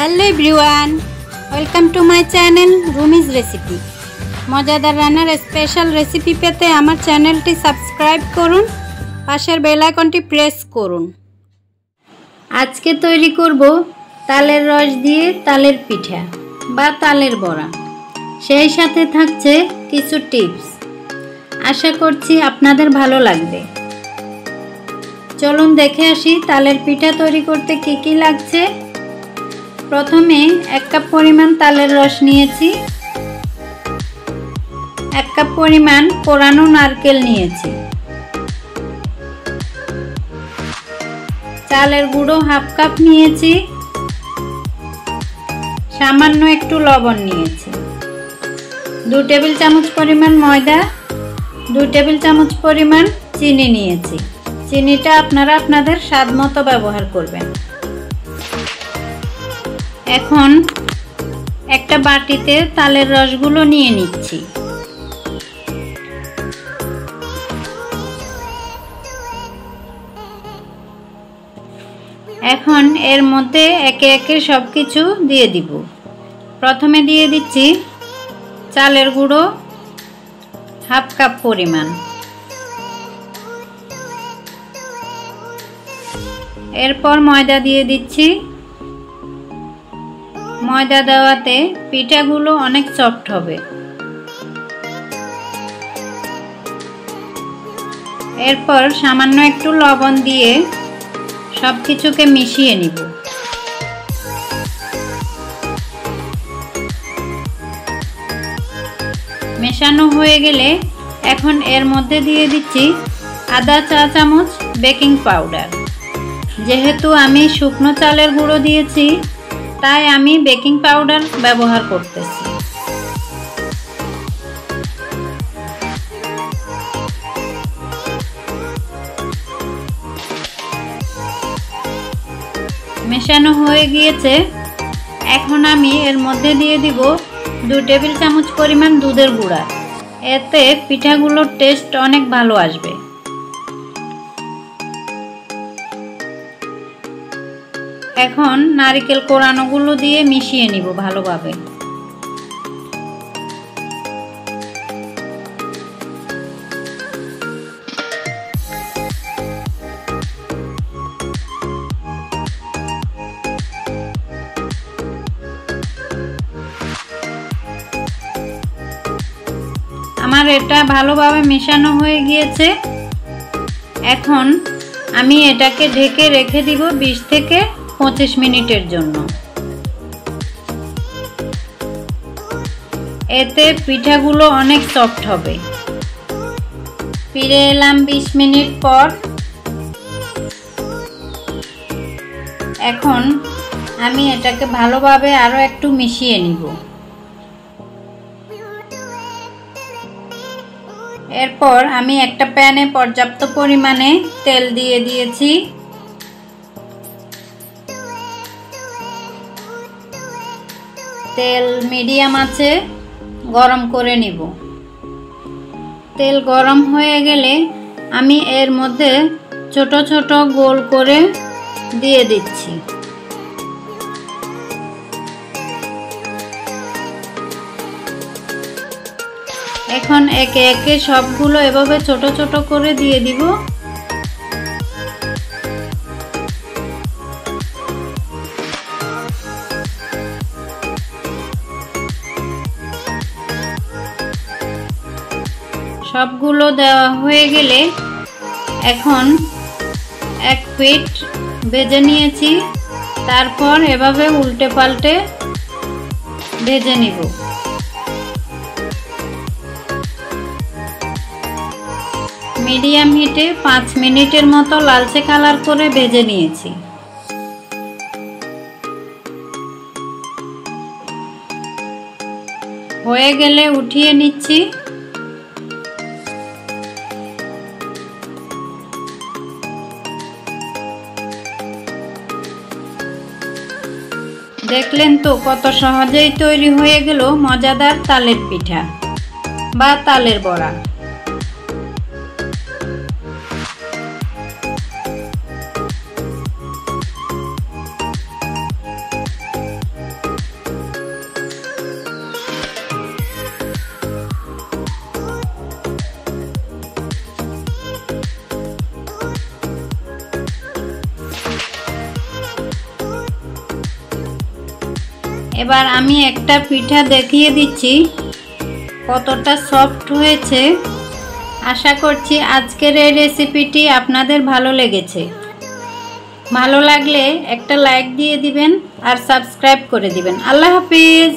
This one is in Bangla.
Hello everyone, welcome to my channel Rumi's recipe. মজাদার রান্নার স্পেশাল রেসিপি পেতে আমার চ্যানেলটি সাবস্ক্রাইব করুন, পাশের বেল আইকনটি প্রেস করুন। আজকে তৈরি করব তালের রস দিয়ে তালের পিঠা বা তালের বড়া। সেই সাথে থাকছে কিছু টিপস। আশা করছি আপনাদের ভালো লাগবে। চলুন দেখে আসি তালের পিঠা তৈরি করতে কি কি লাগছে। প্রথমে 1 কাপ পরিমাণ তালের রস নিয়েছি, 1 কাপ পরিমাণ কোরানো নারকেল নিয়েছি, চালের গুঁড়ো 1/2 কাপ নিয়েছি, সামান্য একটু লবণ নিয়েছি, 2 টেবিল চামচ পরিমাণ ময়দা, 2 টেবিল চামচ পরিমাণ চিনি নিয়েছি। চিনিটা আপনারা আপনাদের স্বাদ মতো ব্যবহার করবেন। এখন একটা বাটিতে তালের রসগুলো নিয়ে নিচ্ছি। এখন এর মধ্যে একে একে সব কিছু দিয়ে দিব। প্রথমে দিয়ে দিচ্ছি চালের গুঁড়ো 1/2 কাপ পরিমাণ, এরপর ময়দা দিয়ে দিচ্ছি। ময়দা দেওয়াতে পিঠাগুলো অনেক সফট হবে। এরপর সামান্য একটু লবণ দিয়ে সব কিছুকে মিশিয়ে নিব। মেশানো হয়ে গেলে এখন এর মধ্যে দিয়ে দিচ্ছি আধা চা চামচ বেকিং পাউডার। যেহেতু আমি শুকনো চালের গুঁড়ো দিয়েছি, তাই আমি বেকিং পাউডার ব্যবহার করতেছি। মেশানো হয়ে গিয়েছে। এখন আমি এর মধ্যে দিয়ে দিব 2 টেবিল চামচ পরিমাণ দুধের গুঁড়া। এতে পিঠাগুলোর টেস্ট অনেক ভালো আসবে। এখন নারকেল কোরানোগুলো দিয়ে মিশিয়ে নিব ভালোভাবে। আমার এটা ভালোভাবে মেশানো হয়ে গিয়েছে। এখন আমি এটাকে ঢেকে রেখে দিব 20 থেকে 25 মিনিটের জন্য। এতে পিঠাগুলো অনেক সফট হবে। ফিরে এলাম 20 মিনিট পর। এখন আমি এটাকে ভালোভাবে আরো একটু মিশিয়ে নিব। এরপর আমি একটা প্যানে পর্যাপ্ত পরিমাণে তেল দিয়ে দিয়েছি। তেল মিডিয়াম আঁচে গরম করে নিব। তেল গরম হয়ে গেলে আমি এর মধ্যে ছোট ছোট গোল করে দিয়ে দিচ্ছি। এখন একে একে সবগুলো এভাবে ছোট ছোট করে দিয়ে দিব। সবগুলো দেওয়া হয়ে গেলে এখন 1 পিঠ ভেজে নিয়েছি। তারপর এভাবে উল্টে পাল্টে ভেজে নিব। মিডিয়াম হিটে 5 মিনিটের মতো লালচে কালার করে ভেজে নিয়েছি। হয়ে গেলে উঠিয়ে নিচ্ছি। দেখলেন তো কত সহজেই তৈরি হয়ে গেল মজাদার তালের পিঠা বা তালের বড়া। এবার আমি একটা পিঠা দেখিয়ে দিচ্ছি কতটা সফট হয়েছে। আশা করছি আজকের এই রেসিপিটি আপনাদের ভালো লেগেছে। ভালো লাগলে একটা লাইক দিয়ে দিবেন আর সাবস্ক্রাইব করে দিবেন। আল্লাহ হাফিজ।